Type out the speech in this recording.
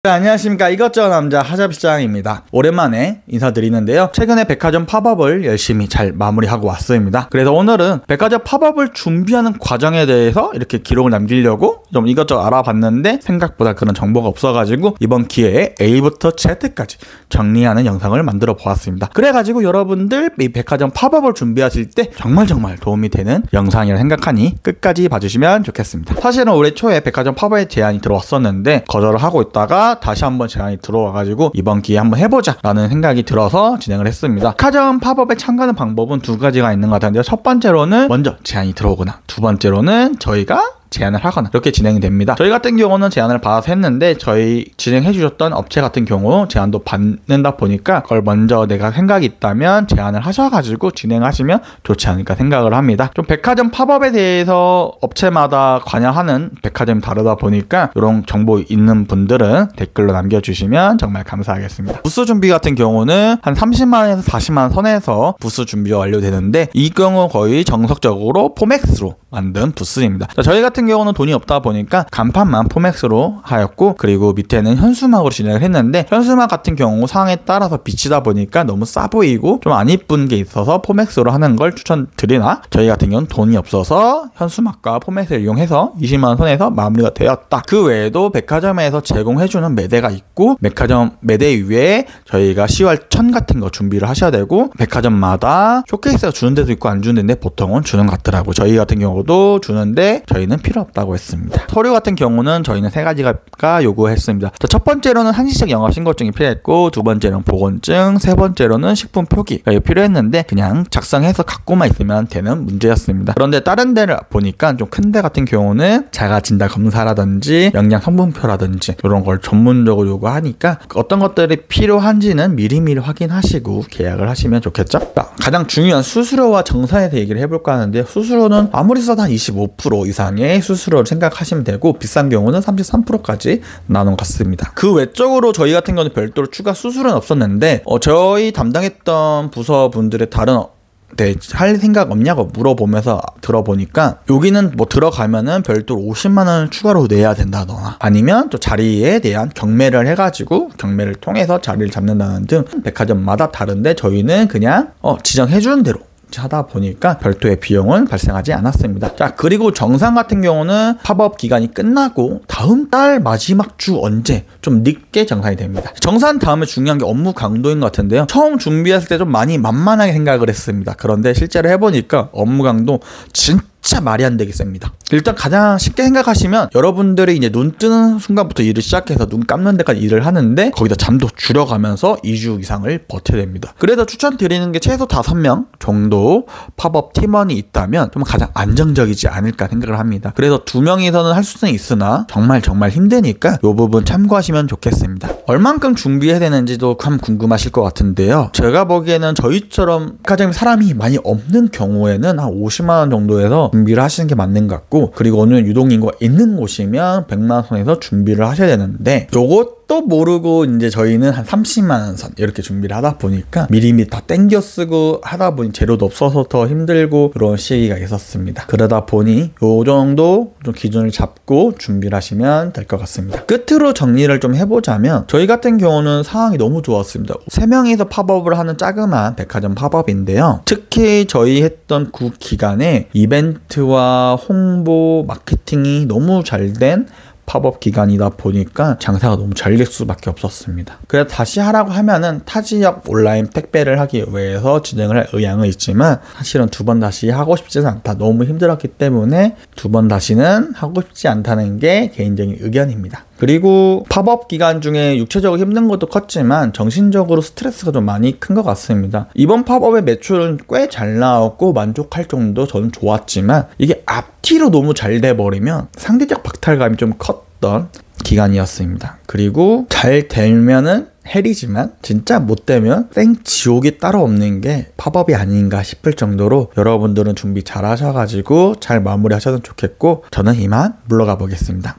네, 안녕하십니까. 이것저것 남자 하잡시장입니다. 오랜만에 인사드리는데요. 최근에 백화점 팝업을 열심히 잘 마무리하고 왔습니다. 그래서 오늘은 백화점 팝업을 준비하는 과정에 대해서 이렇게 기록을 남기려고 좀 이것저것 알아봤는데 생각보다 그런 정보가 없어가지고 이번 기회에 A부터 Z까지 정리하는 영상을 만들어 보았습니다. 그래가지고 여러분들 이 백화점 팝업을 준비하실 때 정말 도움이 되는 영상이라 생각하니 끝까지 봐주시면 좋겠습니다. 사실은 올해 초에 백화점 팝업에 제안이 들어왔었는데 거절을 하고 있다가 다시 한번 제안이 들어와가지고 이번 기회에 한번 해보자 라는 생각이 들어서 진행을 했습니다. 백화점 팝업에 참가하는 방법은 두 가지가 있는 것 같은데요. 첫 번째로는 먼저 제안이 들어오거나, 두 번째로는 저희가 제안을 하거나 이렇게 진행이 됩니다. 저희 같은 경우는 제안을 받아서 했는데 저희 진행해 주셨던 업체 같은 경우 제안도 받는다 보니까 그걸 먼저 내가 생각이 있다면 제안을 하셔가지고 진행하시면 좋지 않을까 생각을 합니다. 좀 백화점 팝업에 대해서 업체마다 관여하는 백화점이 다르다 보니까 이런 정보 있는 분들은 댓글로 남겨주시면 정말 감사하겠습니다. 부스 준비 같은 경우는 한 30만원에서 40만원 선에서 부스 준비가 완료되는데 이 경우 거의 정석적으로 포맥스로 만든 부스입니다. 저희 같은 경우는 돈이 없다 보니까 간판만 포맥스로 하였고, 그리고 밑에는 현수막으로 진행을 했는데 현수막 같은 경우 상황에 따라서 비치다 보니까 너무 싸 보이고 좀 안 이쁜 게 있어서 포맥스로 하는 걸 추천드리나, 저희 같은 경우는 돈이 없어서 현수막과 포맥스를 이용해서 20만원 선에서 마무리가 되었다. 그 외에도 백화점에서 제공해주는 매대가 있고 백화점 매대 위에 저희가 10월 천 같은 거 준비를 하셔야 되고, 백화점마다 쇼케이스가 주는 데도 있고 안 주는 데인데 보통은 주는 것 같더라고요. 저희 같은 경우도 주는데 저희는 필요 없다고 했습니다. 서류 같은 경우는 저희는 세 가지가 요구했습니다. 첫 번째로는 한시적 영업 신고증이 필요했고, 두 번째로는 보건증, 세 번째로는 식품 표기가 필요했는데 그냥 작성해서 갖고만 있으면 되는 문제였습니다. 그런데 다른 데를 보니까 좀 큰 데 같은 경우는 자가 진단 검사라든지 영양 성분표라든지 이런 걸 전문적으로 요구하니까 어떤 것들이 필요한지는 미리미리 확인하시고 계약을 하시면 좋겠죠? 가장 중요한 수수료와 정산에 대해 얘기를 해볼까 하는데, 수수료는 아무리 써도 한 25% 이상의 수수료를 생각하시면 되고 비싼 경우는 33%까지 나눈 것 같습니다. 그 외적으로 저희 같은 경우는 별도로 추가 수수료는 없었는데 저희 담당했던 부서분들의 다른 할 생각 없냐고 물어보면서 들어보니까 여기는 뭐 들어가면은 별도로 50만원을 추가로 내야 된다거나 아니면 또 자리에 대한 경매를 해가지고 경매를 통해서 자리를 잡는다는 등 백화점마다 다른데 저희는 그냥 지정해주는 대로 하다 보니까 별도의 비용은 발생하지 않았습니다. 자, 그리고 정산 같은 경우는 팝업 기간이 끝나고 다음 달 마지막 주 언제 좀 늦게 정산이 됩니다. 정산 다음에 중요한 게 업무 강도인 것 같은데요. 처음 준비했을 때 좀 많이 만만하게 생각을 했습니다. 그런데 실제로 해보니까 업무 강도 진짜 말이 안 되게 셉니다. 일단 가장 쉽게 생각하시면 여러분들이 이제 눈 뜨는 순간부터 일을 시작해서 눈 감는 데까지 일을 하는데 거기다 잠도 줄여가면서 2주 이상을 버텨야 됩니다. 그래서 추천드리는 게 최소 5명 정도 팝업 팀원이 있다면 좀 가장 안정적이지 않을까 생각을 합니다. 그래서 2명이서는 할 수는 있으나 정말 힘드니까 이 부분 참고하시면 좋겠습니다. 얼만큼 준비해야 되는지도 참 궁금하실 것 같은데요. 제가 보기에는 저희처럼 백화점에 사람이 많이 없는 경우에는 한 50만원 정도에서 준비를 하시는 게 맞는 것 같고, 그리고 오늘 유동인구가 있는 곳이면 100만원 선에서 준비를 하셔야 되는데 요것도 모르고 이제 저희는 한 30만원 선 이렇게 준비를 하다 보니까 미리미리 다 땡겨 쓰고 하다 보니 재료도 없어서 더 힘들고 그런 시기가 있었습니다. 그러다 보니 요 정도 좀 기준을 잡고 준비를 하시면 될 것 같습니다. 끝으로 정리를 좀 해보자면 저희 같은 경우는 상황이 너무 좋았습니다. 3명이서 팝업을 하는 자그마한 백화점 팝업인데요. 특히 저희 했던 그 기간에 이벤트와 홍보, 마케팅이 너무 잘 된 팝업 기간이다 보니까 장사가 너무 잘 될 수밖에 없었습니다. 그래서 다시 하라고 하면은 타 지역 온라인 택배를 하기 위해서 진행을 할 의향은 있지만 사실은 2번 다시 하고 싶지는 않다. 너무 힘들었기 때문에 2번 다시는 하고 싶지 않다는 게 개인적인 의견입니다. 그리고 팝업 기간 중에 육체적으로 힘든 것도 컸지만 정신적으로 스트레스가 좀 많이 큰 것 같습니다. 이번 팝업의 매출은 꽤 잘 나왔고 만족할 정도 저는 좋았지만 이게 앞뒤로 너무 잘 돼버리면 상대적 박탈감이 좀 컸던 기간이었습니다. 그리고 잘 되면은 헬이지만 진짜 못 되면 지옥이 따로 없는 게 팝업이 아닌가 싶을 정도로 여러분들은 준비 잘 하셔가지고 잘 마무리 하셔도 좋겠고, 저는 이만 물러가 보겠습니다.